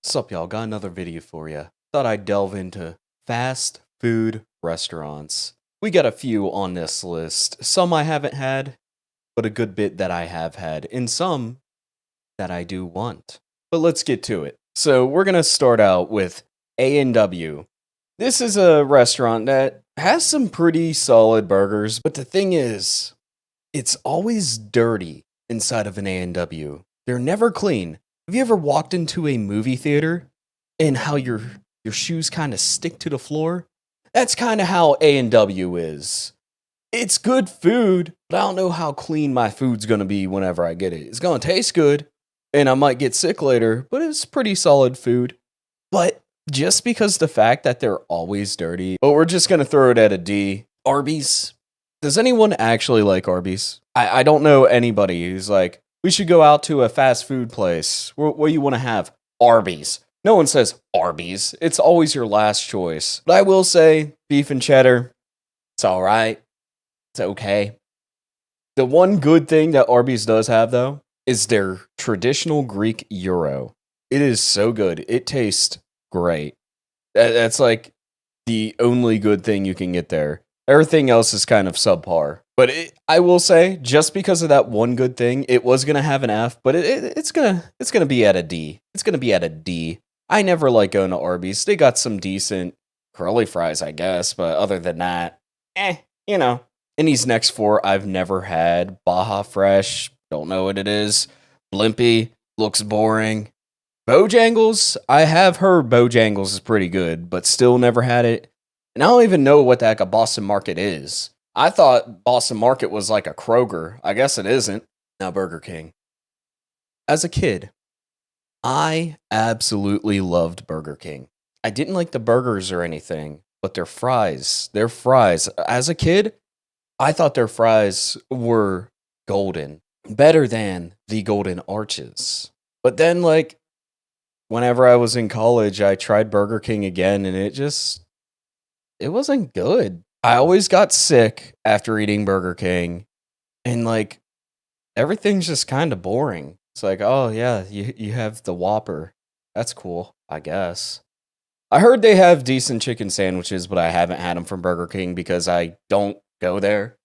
What's up, y'all? Got another video for you. Thought I'd delve into fast food restaurants. We got a few on this list. Some I haven't had, but a good bit that I have had, and some that I do want. But let's get to it. So we're gonna start out with A&W. This is a restaurant that has some pretty solid burgers, but the thing is, it's always dirty inside of an A&W. They're never clean. Have you ever walked into a movie theater and how your shoes kind of stick to the floor? That's kind of how A&W is. It's good food, but I don't know how clean my food's going to be whenever I get it. It's going to taste good, and I might get sick later, but it's pretty solid food. But just because the fact that they're always dirty, but we're just going to throw it at a D. Arby's. Does anyone actually like Arby's? I don't know anybody who's like, we should go out to a fast food place. What do you want to have? Arby's. No one says Arby's. It's always your last choice. But I will say, beef and cheddar, it's all right. It's okay. The one good thing that Arby's does have, though, is their traditional Greek gyro. It is so good. It tastes great. That's like the only good thing you can get there. Everything else is kind of subpar. But I will say, just because of that one good thing, it was going to have an F, but it's gonna be at a D. It's going to be at a D. I never like going to Arby's. They got some decent curly fries, I guess, but other than that, you know. And these next four I've never had. Baja Fresh, don't know what it is. Blimpie, looks boring. Bojangles, I have heard Bojangles is pretty good, but still never had it. And I don't even know what the heck a Boston Market is. I thought Boston Market was like a Kroger. I guess it isn't. Now Burger King. As a kid, I absolutely loved Burger King. I didn't like the burgers or anything, but their fries. As a kid, I thought their fries were golden. Better than the Golden Arches. But then, like, whenever I was in college, I tried Burger King again, and it wasn't good. I always got sick after eating Burger King, and like everything's just kind of boring. It's like, oh yeah, you have the Whopper. That's cool, I guess. I heard they have decent chicken sandwiches, but I haven't had them from Burger King because I don't go there.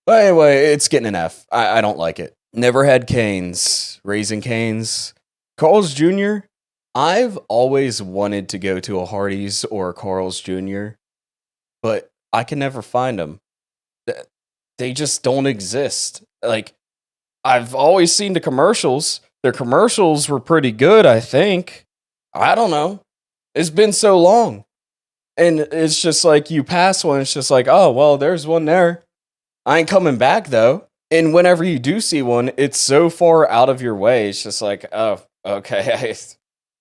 But anyway, it's getting an F. I don't like it. Never had Cane's. Raising Cane's. Carl's Jr. I've always wanted to go to a Hardee's or a Carl's Jr., but I can never find them. They just don't exist. Like, I've always seen the commercials. Their commercials were pretty good, I think. I don't know. It's been so long. And it's just like you pass one, it's just like, oh, well, there's one there. I ain't coming back, though. And whenever you do see one, it's so far out of your way. It's just like, oh, okay.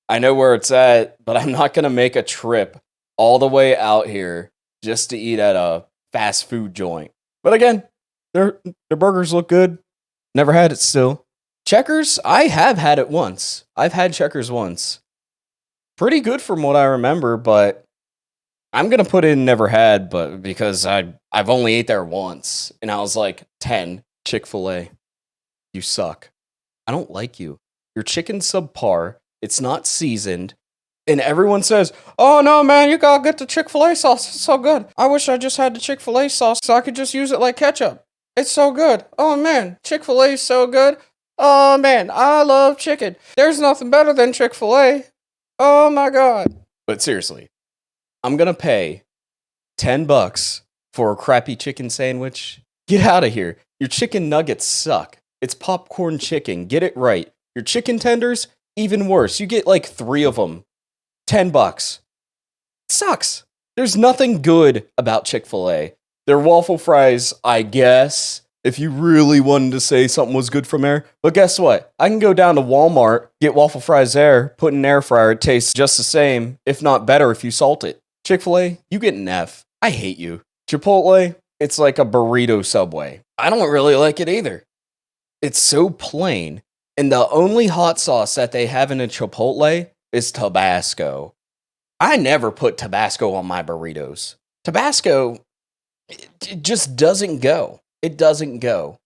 I know where it's at, but I'm not going to make a trip all the way out here just to eat at a fast food joint. But again, their burgers look good. Never had it still. Checkers, I have had it once. I've had Checkers once. Pretty good from what I remember, but I'm going to put in never had, but because I've only ate there once, and I was like 10. Chick-fil-A, you suck. I don't like you. Your chicken's subpar. It's not seasoned. And everyone says, oh no, man, you gotta get the Chick-fil-A sauce. It's so good. I wish I just had the Chick-fil-A sauce so I could just use it like ketchup. It's so good. Oh man, Chick-fil-A is so good. Oh man, I love chicken. There's nothing better than Chick-fil-A. Oh my God. But seriously, I'm gonna pay $10 for a crappy chicken sandwich. Get out of here. Your chicken nuggets suck. It's popcorn chicken. Get it right. Your chicken tenders, even worse. You get like 3 of them. $10. Sucks. There's nothing good about Chick-fil-A. Their waffle fries, I guess, if you really wanted to say something was good from there. But guess what? I can go down to Walmart, get waffle fries there, put in an air fryer. It tastes just the same, if not better if you salt it. Chick-fil-A, you get an F. I hate you. Chipotle, it's like a burrito Subway. I don't really like it either. It's so plain. And the only hot sauce that they have in a Chipotle is Tabasco. I never put Tabasco on my burritos. Tabasco, it just doesn't go. It doesn't go.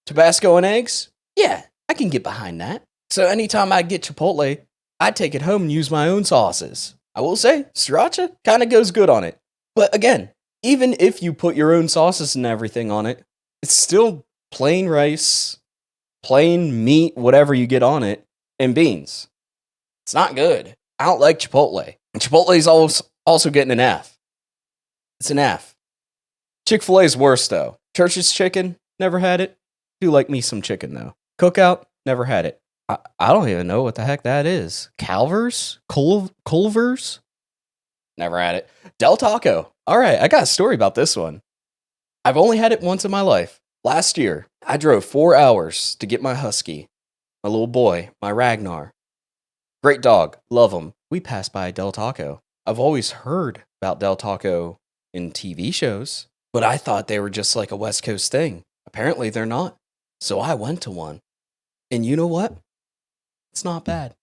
Tabasco and eggs? Yeah, I can get behind that. So anytime I get Chipotle, I'd take it home and use my own sauces. I will say, sriracha kind of goes good on it. But again, even if you put your own sauces and everything on it, it's still plain rice, plain meat, whatever you get on it, and beans. It's not good. I don't like Chipotle. And Chipotle's also getting an F. It's an F. Chick-fil-A is worse, though. Church's Chicken, never had it. Do like me some chicken, though. Cookout, never had it. I don't even know what the heck that is. Calvers? Culver's? Never had it. Del Taco. All right, I got a story about this one. I've only had it once in my life. Last year, I drove 4 hours to get my husky, my little boy, my Ragnar. Great dog. Love him. We passed by Del Taco. I've always heard about Del Taco in TV shows, but I thought they were just like a West Coast thing. Apparently, they're not. So I went to one. And you know what? It's not bad.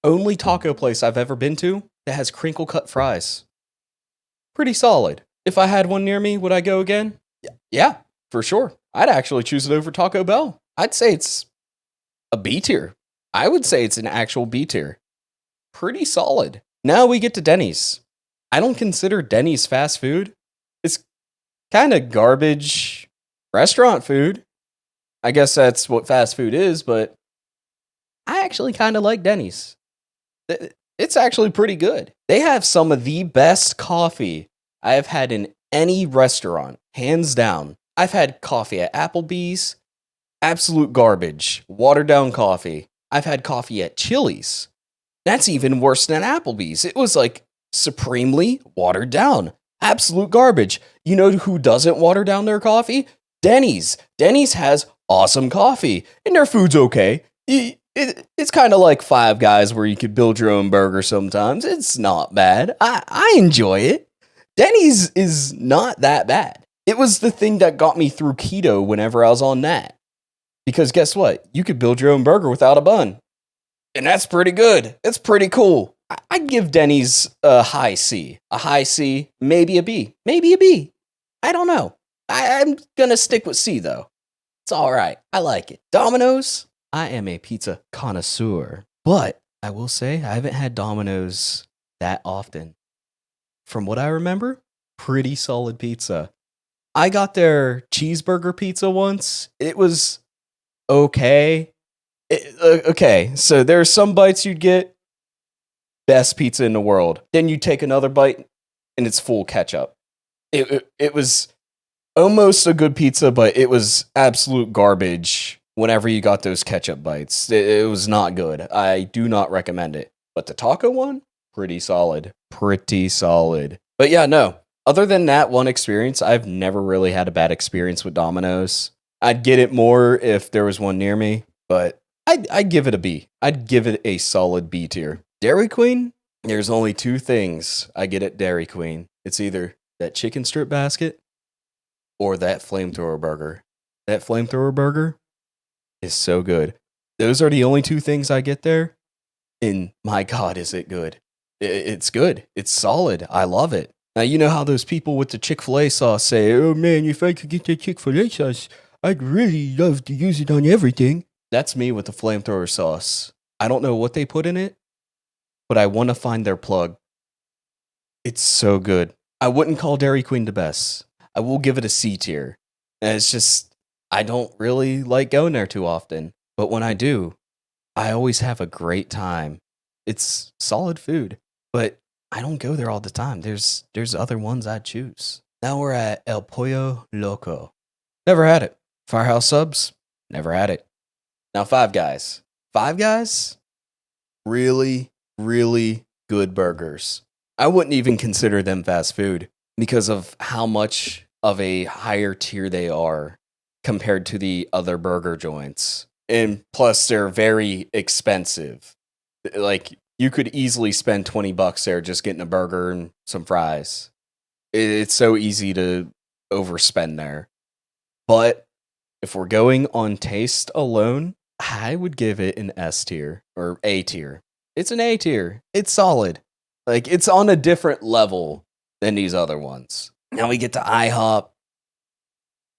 Only taco place I've ever been to that has crinkle cut fries. Pretty solid. If I had one near me, would I go again? Yeah, for sure. I'd actually choose it over Taco Bell. I'd say it's a B tier. I would say it's an actual B tier. Pretty solid. Now we get to Denny's. I don't consider Denny's fast food. It's kind of garbage restaurant food. I guess that's what fast food is, but I actually kind of like Denny's. It's actually pretty good. They have some of the best coffee I have had in any restaurant, hands down. I've had coffee at Applebee's, absolute garbage, watered down coffee. I've had coffee at Chili's. That's even worse than Applebee's. It was like supremely watered down, absolute garbage. You know who doesn't water down their coffee? Denny's. Denny's has awesome coffee, and their food's okay. It's kind of like Five Guys where you could build your own burger sometimes. It's not bad. I enjoy it. Denny's is not that bad. It was the thing that got me through keto whenever I was on that. Because guess what? You could build your own burger without a bun. And that's pretty good. It's pretty cool. I'd give Denny's a high C. A high C, maybe a B. Maybe a B. I don't know. I'm going to stick with C, though. It's all right. I like it. Domino's? I am a pizza connoisseur. But I will say I haven't had Domino's that often. From what I remember, pretty solid pizza. I got their cheeseburger pizza once. It was okay. Okay, so there are some bites you'd get, best pizza in the world. Then you take another bite, and it's full ketchup. It was almost a good pizza, but it was absolute garbage whenever you got those ketchup bites. It was not good. I do not recommend it. But the taco one, pretty solid. Pretty solid. But yeah, no. Other than that one experience, I've never really had a bad experience with Domino's. I'd get it more if there was one near me, but I'd give it a B. I'd give it a solid B tier. Dairy Queen? There's only two things I get at Dairy Queen. It's either that chicken strip basket or that flamethrower burger. That flamethrower burger is so good. Those are the only two things I get there. And my God, is it good. It's good. It's solid. I love it. Now, you know how those people with the Chick-fil-A sauce say, oh man, if I could get that Chick-fil-A sauce, I'd really love to use it on everything. That's me with the flamethrower sauce. I don't know what they put in it, but I want to find their plug. It's so good. I wouldn't call Dairy Queen the best. I will give it a C tier. And it's just, I don't really like going there too often. But when I do, I always have a great time. It's solid food, but I don't go there all the time. There's other ones I'd choose. Now we're at El Pollo Loco. Never had it. Firehouse Subs? Never had it. Now Five Guys. Five Guys? Really, really good burgers. I wouldn't even consider them fast food because of how much of a higher tier they are compared to the other burger joints. And plus, they're very expensive. Like, you could easily spend $20 there just getting a burger and some fries. It's so easy to overspend there. But if we're going on taste alone, I would give it an S tier or A tier. It's an A tier. It's solid. Like, it's on a different level than these other ones. Now we get to IHOP.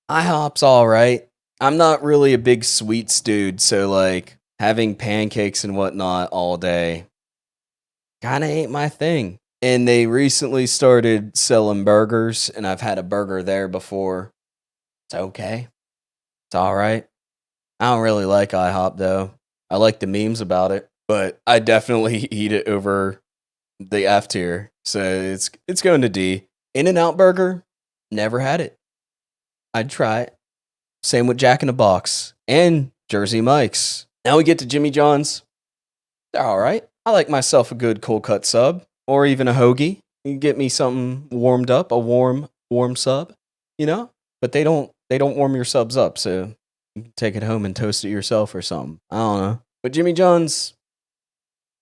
IHOP's all right. I'm not really a big sweets dude, so like having pancakes and whatnot all day, kind of ain't my thing. And they recently started selling burgers, and I've had a burger there before. It's okay. It's all right. I don't really like IHOP though. I like the memes about it, but I definitely eat it over the F tier. So it's going to D. In-N-Out Burger, never had it. I'd try it. Same with Jack in the Box and Jersey Mike's. Now we get to Jimmy John's. They're all right. I like myself a good cold cut sub or even a hoagie. You can get me something warmed up, a warm sub, you know? But they don't warm your subs up, so you can take it home and toast it yourself or something. I don't know. But Jimmy John's,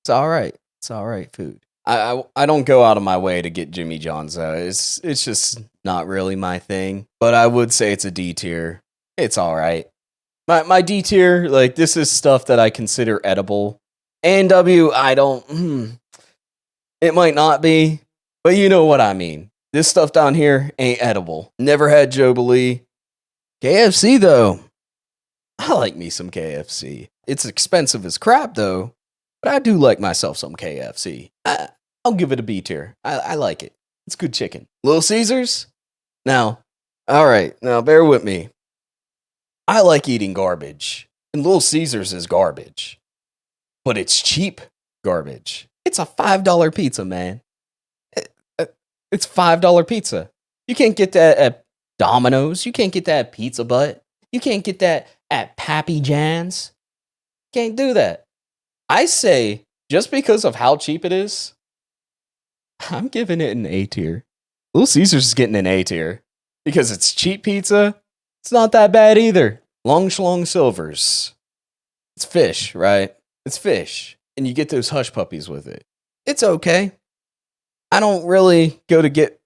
it's all right. It's all right food. I don't go out of my way to get Jimmy John's though. It's just not really my thing. But I would say it's a D tier. It's all right. My D tier, like this is stuff that I consider edible. A&W, I don't. It might not be, but you know what I mean. This stuff down here ain't edible. Never had Jubilee. KFC though, I like me some KFC. It's expensive as crap though, but I do like myself some KFC. I'll give it a B tier. I like it. It's good chicken. Little Caesars? Now, all right, now bear with me. I like eating garbage, and Little Caesars is garbage, but it's cheap garbage. It's a $5 pizza, man. It's $5 pizza. You can't get that at Domino's. You can't get that at Pizza Butt. You can't get that at Pappy Jan's. Can't do that. I say, just because of how cheap it is, I'm giving it an A tier. Little Caesars is getting an A tier. Because it's cheap pizza, it's not that bad either. Long Schlong Silvers. It's fish, right? It's fish. And you get those hush puppies with it. It's okay. I don't really go to get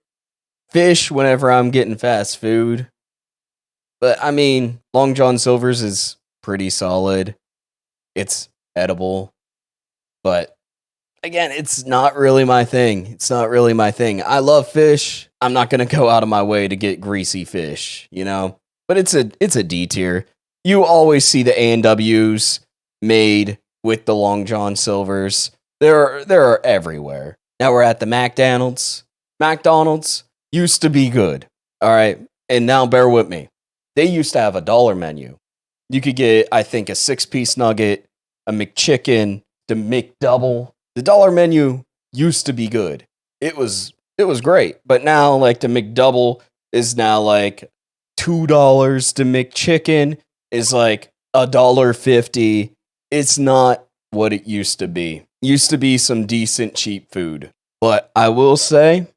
fish whenever I'm getting fast food. But I mean, Long John Silver's is pretty solid. It's edible. But again, it's not really my thing. It's not really my thing. I love fish. I'm not going to go out of my way to get greasy fish, you know? But it's a D tier. You always see the A&Ws made with the Long John Silvers. They're everywhere. Now we're at the McDonald's. McDonald's used to be good. All right. And now bear with me. They used to have a dollar menu. You could get, I think, a 6-piece nugget, a McChicken, the McDouble. The dollar menu used to be good. It was great. But now like the McDouble is now like $2. The McChicken is like $1.50. It's not what it used to be. Used to be some decent cheap food. But I will say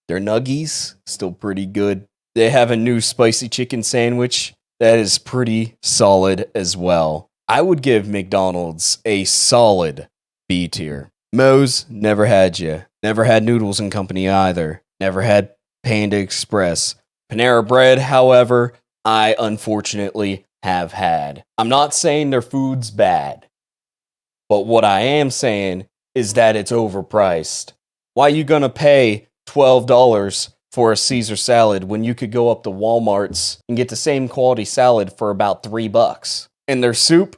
their nuggies still pretty good. They have a new spicy chicken sandwich that is pretty solid as well. I would give McDonald's a solid B tier. Moe's, never had you. Never had Noodles and Company either. Never had Panda Express. Panera Bread, however, I unfortunately have had. I'm not saying their food's bad, but what I am saying is that it's overpriced. Why you gonna pay $12 for a Caesar salad when you could go up to Walmart's and get the same quality salad for about $3? And their soup?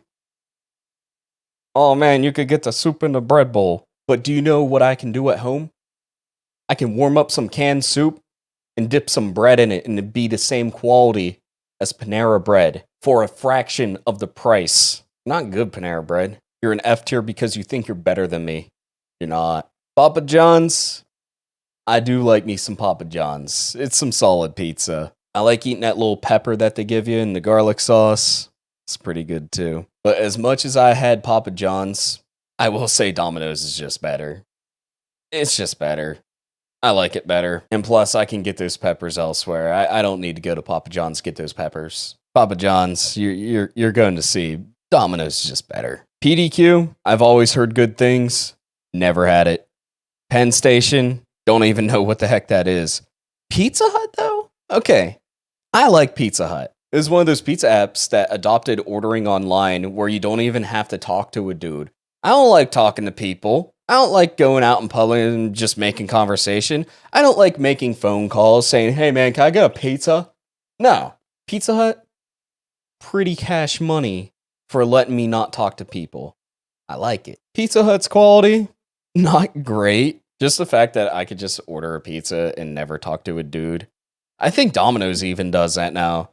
Oh man, you could get the soup in the bread bowl. But do you know what I can do at home? I can warm up some canned soup and dip some bread in it and it'd be the same quality as Panera Bread for a fraction of the price. Not good, Panera Bread. You're an F tier because you think you're better than me. You're not. Papa John's? I do like me some Papa John's. It's some solid pizza. I like eating that little pepper that they give you in the garlic sauce. It's pretty good too. But as much as I had Papa John's, I will say Domino's is just better. It's just better. I like it better. And plus, I can get those peppers elsewhere. I don't need to go to Papa John's to get those peppers. Papa John's, you're going to see. Domino's is just better. PDQ, I've always heard good things. Never had it. Penn Station, don't even know what the heck that is. Pizza Hut, though? Okay. I like Pizza Hut. It was one of those pizza apps that adopted ordering online where you don't even have to talk to a dude. I don't like talking to people. I don't like going out in public and just making conversation. I don't like making phone calls saying, hey man, can I get a pizza? No. Pizza Hut, pretty cash money for letting me not talk to people. I like it. Pizza Hut's quality, Not great. Just the fact that I could just order a pizza and never talk to a dude. I think Domino's even does that now.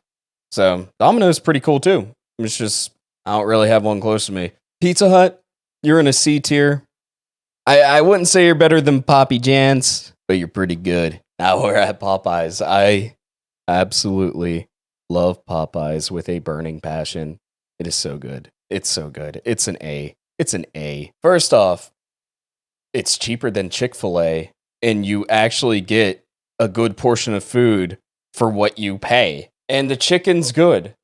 So Domino's pretty cool too. It's just I don't really have one close to me. Pizza Hut, you're in a C tier. I wouldn't say you're better than Poppy Jan's, but you're pretty good. Now we're at Popeyes. I absolutely love Popeyes with a burning passion. It is so good. It's so good. It's an A. It's an A. First off, it's cheaper than Chick-fil-A, and you actually get a good portion of food for what you pay. And the chicken's good.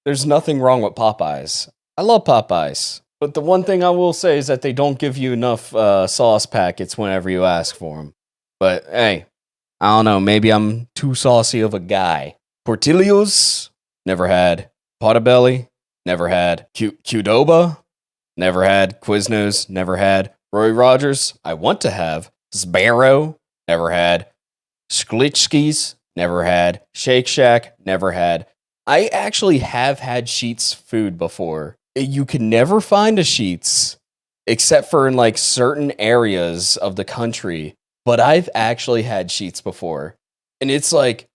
There's nothing wrong with Popeyes. I love Popeyes. But the one thing I will say is that they don't give you enough sauce packets whenever you ask for them. But hey, I don't know. Maybe I'm too saucy of a guy. Portillo's, never had. Potbelly, never had. Qdoba, never had. Quiznos, never had. Roy Rogers, I want to have. Sbarro, never had. Sklitschki's, never had. Shake Shack, never had. I actually have had Sheetz food before. You can never find a Sheetz except for in like certain areas of the country. But I've actually had Sheetz before. And it's like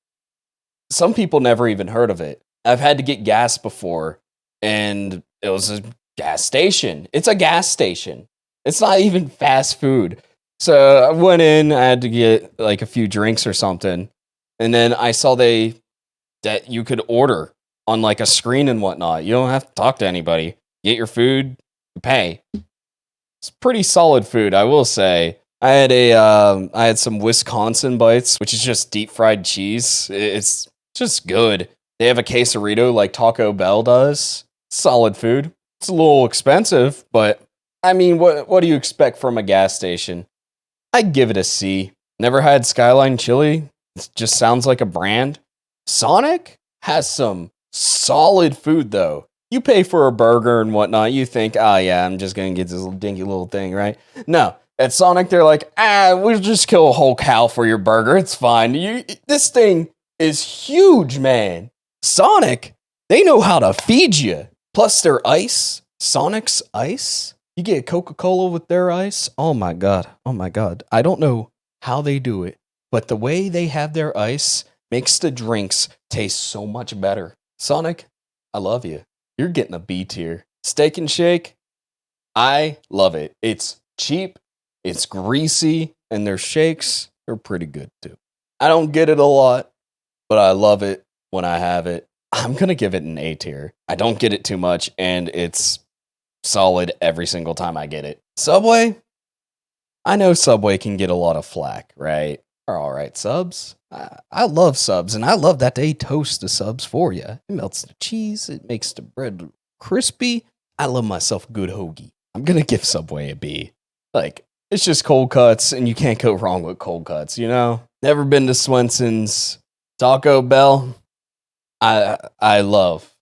some people never even heard of it. I've had to get gas before, and it was a gas station. It's a gas station. It's not even fast food. So I went in, I had to get like a few drinks or something. And then I saw that you could order on like a screen and whatnot. You don't have to talk to anybody. Get your food, pay. It's pretty solid food, I will say. I had some Wisconsin bites, which is just deep fried cheese. It's just good. They have a quesarito like Taco Bell does. Solid food. It's a little expensive, but I mean, what do you expect from a gas station? I'd give it a C. Never had Skyline chili. It just sounds like a brand. Sonic has some solid food though. You pay for a burger and whatnot. You think, oh yeah, I'm just gonna get this little dinky little thing, right? No, at Sonic they're like, we'll just kill a whole cow for your burger. It's fine. This thing is huge, man. Sonic, they know how to feed you. Plus their ice, Sonic's ice. You get Coca-Cola with their ice. Oh my god. Oh my god. I don't know how they do it, but the way they have their ice makes the drinks taste so much better. Sonic, I love you. You're getting a B tier. Steak and Shake, I love it. It's cheap, it's greasy, and their shakes are pretty good too. I don't get it a lot, but I love it when I have it. I'm going to give it an A tier. I don't get it too much, and it's solid every single time I get it. Subway, I know Subway can get a lot of flack, right? Are all right subs. I love subs, and I love that they toast the subs for you. It melts the cheese, it makes the bread crispy. I love myself a good hoagie. I'm gonna give Subway a B. Like, it's just cold cuts, and you can't go wrong with cold cuts, you know? Never been to Swenson's. Taco Bell, I love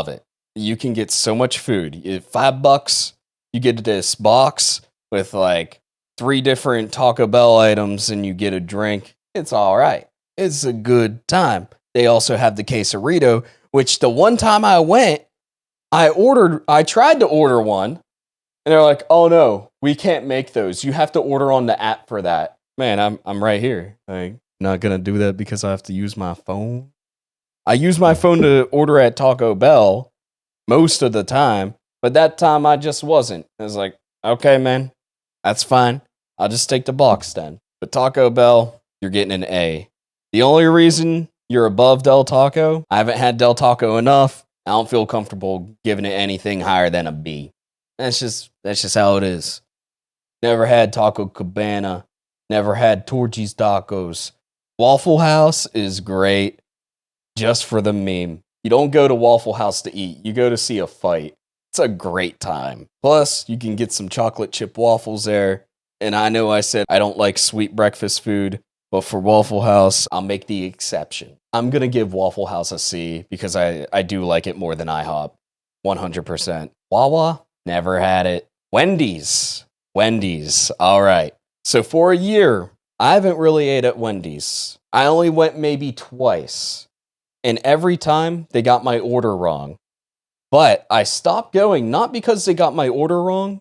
it. You can get so much food. $5, you get this box with like 3 different Taco Bell items and you get a drink. It's all right. It's a good time. They also have the quesarito, which the one time I went, I tried to order one, and they're like, "Oh no, we can't make those. You have to order on the app for that." Man, I'm right here. Like, not gonna do that because I have to use my phone. I use my phone to order at Taco Bell most of the time, but that time I just wasn't. I was like, okay, man, that's fine. I'll just take the box then. But Taco Bell, you're getting an A. The only reason you're above Del Taco, I haven't had Del Taco enough. I don't feel comfortable giving it anything higher than a B. That's just how it is. Never had Taco Cabana. Never had Torchy's Tacos. Waffle House is great just for the meme. You don't go to Waffle House to eat. You go to see a fight. It's a great time. Plus, you can get some chocolate chip waffles there. And I know I said I don't like sweet breakfast food, but for Waffle House, I'll make the exception. I'm going to give Waffle House a C because I do like it more than IHOP. 100%. Wawa? Never had it. Wendy's. All right. So for a year, I haven't really ate at Wendy's. I only went maybe twice. And every time, they got my order wrong. But I stopped going, not because they got my order wrong,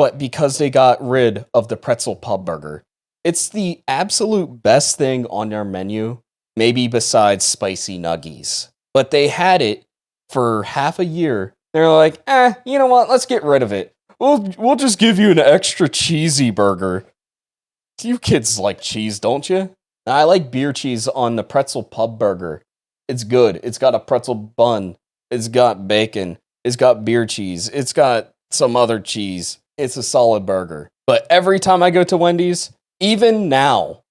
but because they got rid of the pretzel pub burger. It's the absolute best thing on their menu, maybe besides spicy nuggies. But they had it for half a year. They're like, you know what? Let's get rid of it. We'll just give you an extra cheesy burger. You kids like cheese, don't you? I like beer cheese on the pretzel pub burger. It's good. It's got a pretzel bun. It's got bacon. It's got beer cheese. It's got some other cheese. It's a solid burger. But every time I go to Wendy's, even now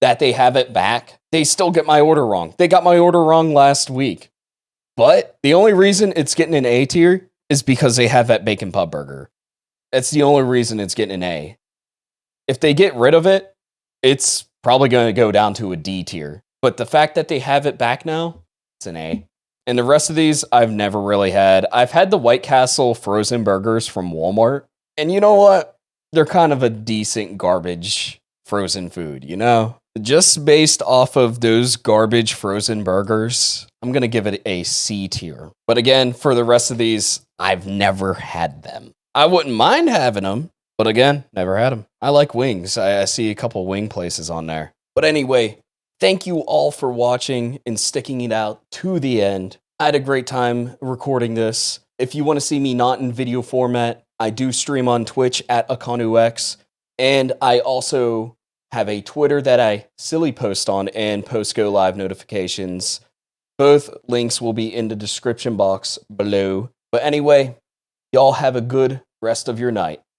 that they have it back, they still get my order wrong. They got my order wrong last week. But the only reason it's getting an A tier is because they have that bacon pub burger. That's the only reason it's getting an A. If they get rid of it, it's probably going to go down to a D tier. But the fact that they have it back now, it's an A. And the rest of these, I've never really had. I've had the White Castle frozen burgers from Walmart. And you know what? They're kind of a decent garbage frozen food, you know? Just based off of those garbage frozen burgers, I'm going to give it a C tier. But again, for the rest of these, I've never had them. I wouldn't mind having them, but again, never had them. I like wings. I see a couple wing places on there. But anyway, thank you all for watching and sticking it out to the end. I had a great time recording this. If you want to see me not in video format, I do stream on Twitch at AkanuX, and I also have a Twitter that I silly post on and post go live notifications. Both links will be in the description box below. But anyway, y'all have a good rest of your night.